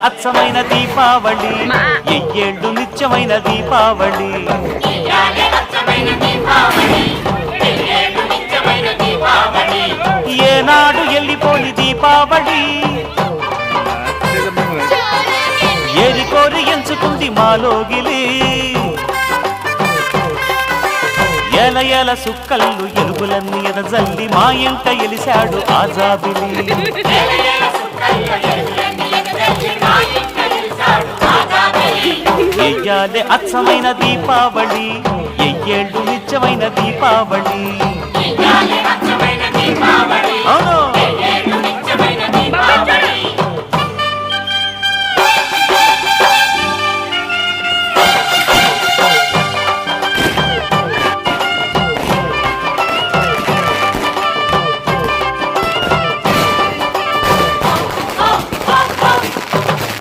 అచ్చమైన దీపావళి ఎయ్యేళ్ళు నిత్యమైన దీపావళి ఏనాడు ఎల్లిపోని దీపావళి ఏరి కోరి ఎంచుకుంది మాలోగిలి ఏల ఏల సుక్కల్లు ఎలుగులన్నీ ఎదజల్లి మా ఇంట ఎలిశాడు ఆజాబిలి ఎయ్యాలే అచ్చమైన దీపావళి ఎయ్యేళ్ళు నిత్యమైన దీపావళి